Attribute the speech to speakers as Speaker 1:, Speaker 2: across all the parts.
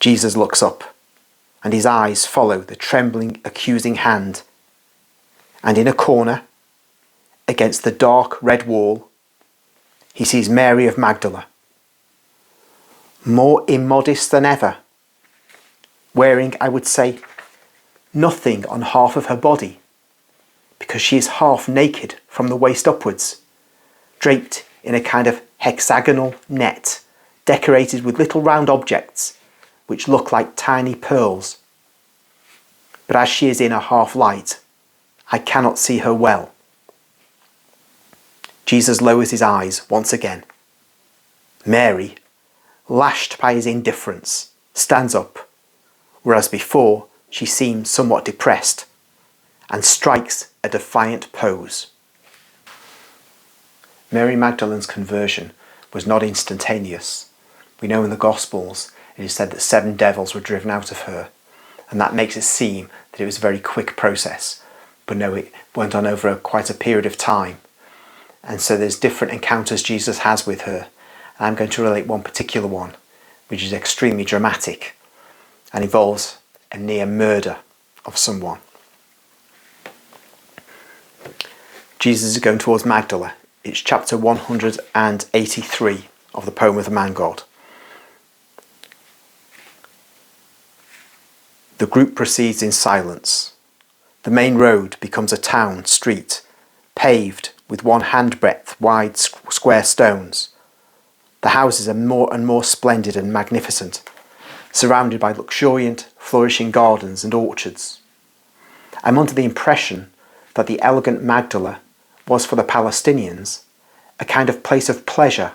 Speaker 1: Jesus looks up, and his eyes follow the trembling, accusing hand. And in a corner, against the dark red wall, he sees Mary of Magdala, more immodest than ever, wearing, I would say, nothing on half of her body, because she is half naked from the waist upwards, draped in a kind of hexagonal net, decorated with little round objects which look like tiny pearls. But as she is in a half light, I cannot see her well. Jesus lowers his eyes once again. Mary, lashed by his indifference, stands up, whereas before she seemed somewhat depressed, and strikes a defiant pose. Mary Magdalene's conversion was not instantaneous. We know in the Gospels it is said that 7 devils were driven out of her, and that makes it seem that it was a very quick process. But no, it went on over quite a period of time. And so there's different encounters Jesus has with her. And I'm going to relate one particular one, which is extremely dramatic and involves a near murder of someone. Jesus is going towards Magdala. It's chapter 183 of the poem of the Man God. The group proceeds in silence. The main road becomes a town street, paved with 1 handbreadth wide square stones. The houses are more and more splendid and magnificent, surrounded by luxuriant, flourishing gardens and orchards. I'm under the impression that the elegant Magdala was for the Palestinians a kind of place of pleasure,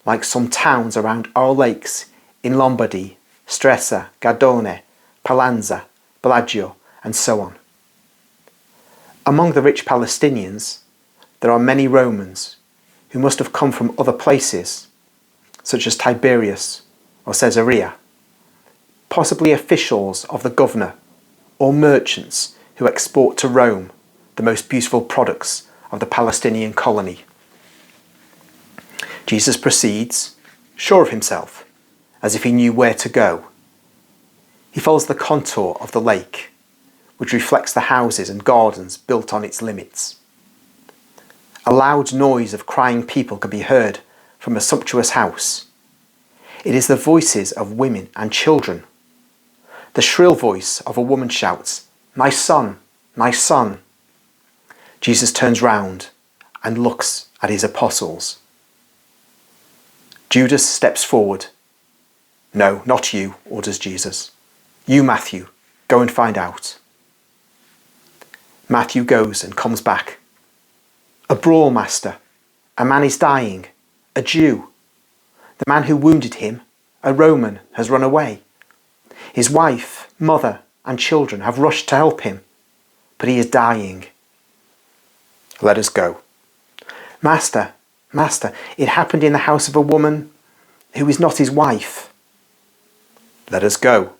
Speaker 1: like some towns around our lakes in Lombardy, Stresa, Gardone, Palanza, Bellagio, and so on. Among the rich Palestinians, there are many Romans who must have come from other places, such as Tiberias or Caesarea, possibly officials of the governor or merchants who export to Rome the most beautiful products of the Palestinian colony. Jesus proceeds, sure of himself, as if he knew where to go. He follows the contour of the lake, which reflects the houses and gardens built on its limits. A loud noise of crying people can be heard from a sumptuous house. It is the voices of women and children. The shrill voice of a woman shouts, "My son, my son." Jesus turns round and looks at his apostles. Judas steps forward. "No, not you," orders Jesus. "You, Matthew, go and find out." Matthew goes and comes back. "A brawl, Master. A man is dying. A Jew. The man who wounded him, a Roman, has run away. His wife, mother, and children have rushed to help him, but he is dying." "Let us go." Master, it happened in the house of a woman who is not his wife." "Let us go."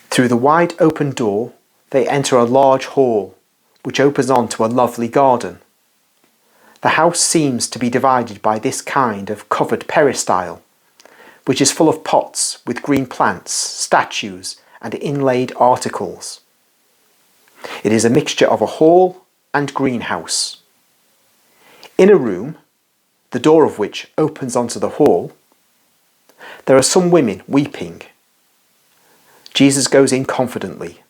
Speaker 1: Through the wide open door, they enter a large hall, which opens onto a lovely garden. The house seems to be divided by this kind of covered peristyle, which is full of pots with green plants, statues, and inlaid articles. It is a mixture of a hall and greenhouse. In a room, the door of which opens onto the hall, there are some women weeping. Jesus goes in confidently,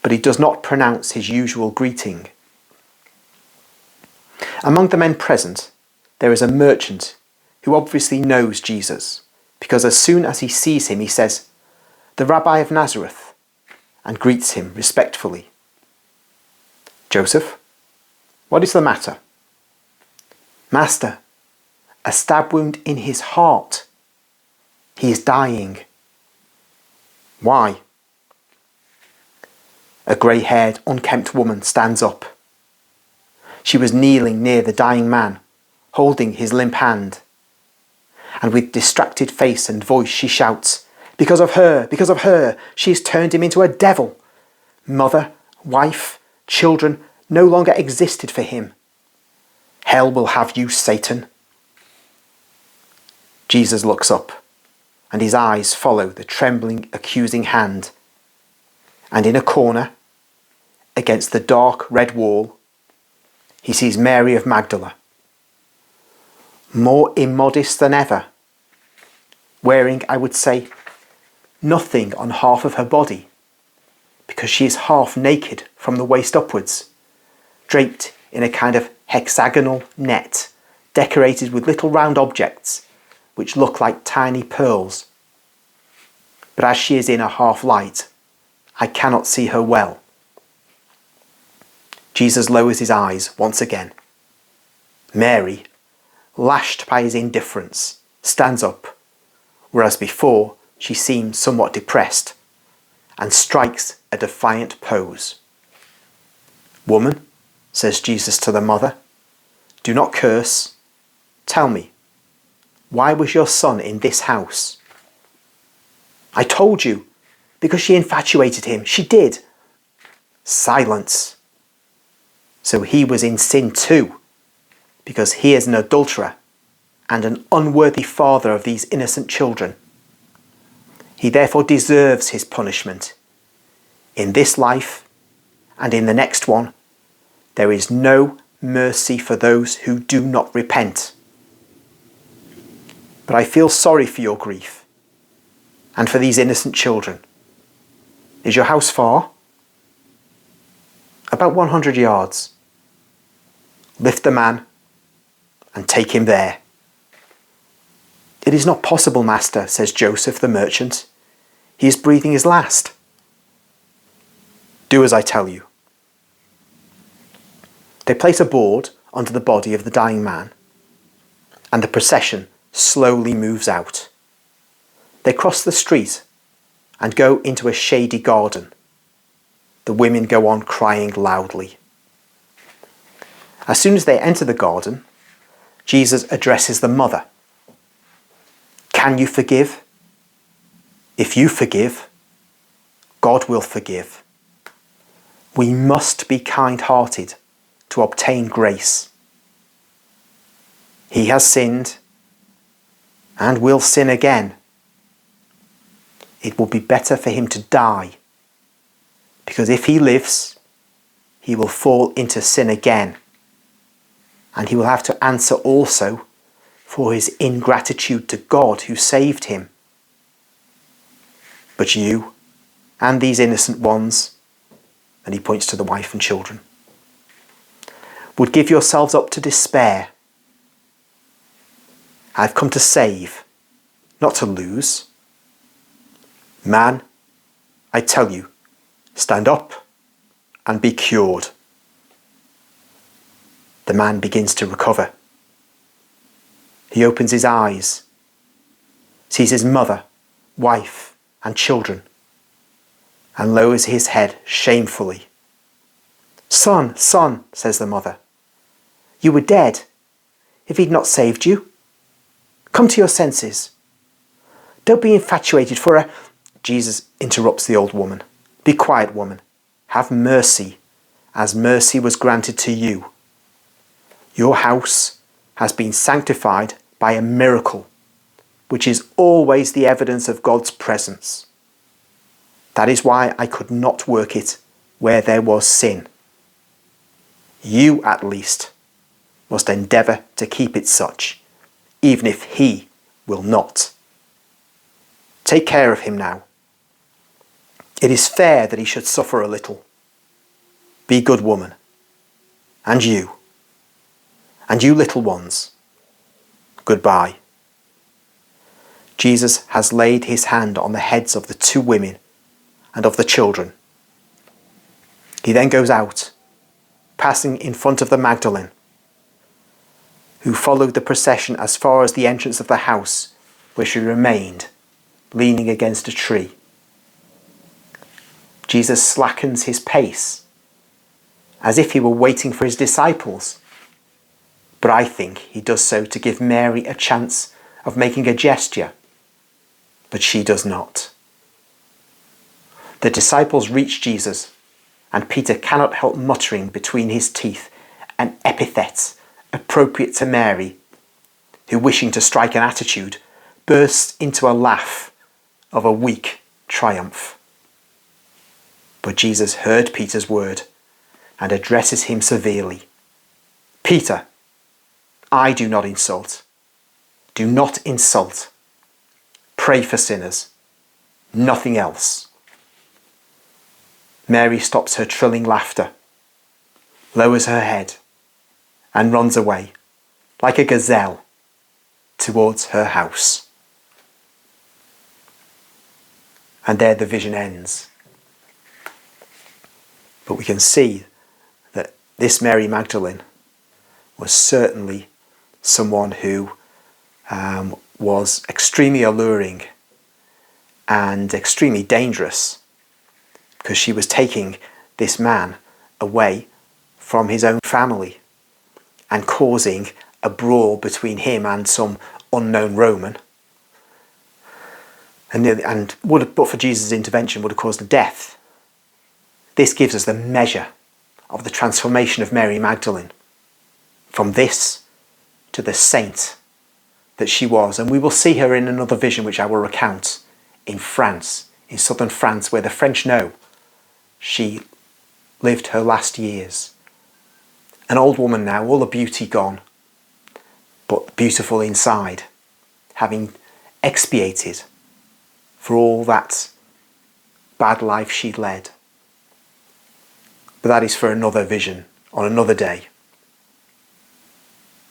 Speaker 1: but he does not pronounce his usual greeting. Among the men present, there is a merchant who obviously knows Jesus, because as soon as he sees him, he says, "The Rabbi of Nazareth," and greets him respectfully. "Joseph, what is the matter?" "Master, a stab wound in his heart. He is dying." "Why?" A grey-haired, unkempt woman stands up. She was kneeling near the dying man, holding his limp hand. And with distracted face and voice she shouts, because of her, she has turned him into a devil. Mother, wife, children no longer existed for him. Hell will have you, Satan." Jesus looks up and his eyes follow the trembling, accusing hand. And in a corner, against the dark red wall, he sees Mary of Magdala, more immodest than ever, wearing, I would say, nothing on half of her body, because she is half naked from the waist upwards, draped in a kind of hexagonal net, decorated with little round objects which look like tiny pearls. But as she is in a half light, I cannot see her well. Jesus lowers his eyes once again. Mary, lashed by his indifference, stands up, whereas before she seemed somewhat depressed, and strikes a defiant pose. Woman, says Jesus to the mother, do not curse. Tell me, why was your son in this house? I told you, because she infatuated him. She did. Silence. So he was in sin too, because he is an adulterer and an unworthy father of these innocent children. He therefore deserves his punishment. In this life and in the next one, there is no mercy for those who do not repent. But I feel sorry for your grief and for these innocent children. Is your house far? About 100 yards. Lift the man and take him there. It is not possible, master, says Joseph the merchant. He is breathing his last. Do as I tell you. They place a board under the body of the dying man, and the procession slowly moves out. They cross the street and go into a shady garden. The women go on crying loudly. As soon as they enter the garden, Jesus addresses the mother. Can you forgive? If you forgive, God will forgive. We must be kind-hearted to obtain grace. He has sinned and will sin again. It will be better for him to die, because if he lives, he will fall into sin again, and he will have to answer also for his ingratitude to God who saved him. But you and these innocent ones, and he points to the wife and children, would give yourselves up to despair. I've come to save, not to lose. Man, I tell you, stand up and be cured. The man begins to recover. He opens his eyes, sees his mother, wife, and children, and lowers his head shamefully. Son, son, says the mother, you were dead if he'd not saved you. Come to your senses. Don't be infatuated for a... Jesus interrupts the old woman. Be quiet, woman. Have mercy, as mercy was granted to you. Your house has been sanctified by a miracle, which is always the evidence of God's presence. That is why I could not work it where there was sin. You, at least, must endeavour to keep it such, even if he will not. Take care of him now. It is fair that he should suffer a little. Be good, woman. And you little ones, goodbye. Jesus has laid his hand on the heads of the two women and of the children. He then goes out, passing in front of the Magdalene, who followed the procession as far as the entrance of the house, where she remained, leaning against a tree. Jesus slackens his pace, as if he were waiting for his disciples. But I think he does so to give Mary a chance of making a gesture. But she does not. The disciples reach Jesus, and Peter cannot help muttering between his teeth an epithet appropriate to Mary, who, wishing to strike an attitude, bursts into a laugh of a weak triumph. But Jesus heard Peter's word and addresses him severely. Peter, I do not insult. Do not insult. Pray for sinners. Nothing else. Mary stops her trilling laughter, lowers her head, and runs away, like a gazelle, towards her house. And there the vision ends. But we can see that this Mary Magdalene was certainly someone who was extremely alluring and extremely dangerous, because she was taking this man away from his own family and causing a brawl between him and some unknown Roman. And but for Jesus' intervention, would have caused a death. This gives us the measure of the transformation of Mary Magdalene from this to the saint that she was. And we will see her in another vision, which I will recount, in France, in southern France, where the French know she lived her last years. An old woman now, all the beauty gone, but beautiful inside, having expiated for all that bad life she'd led. But that is for another vision on another day.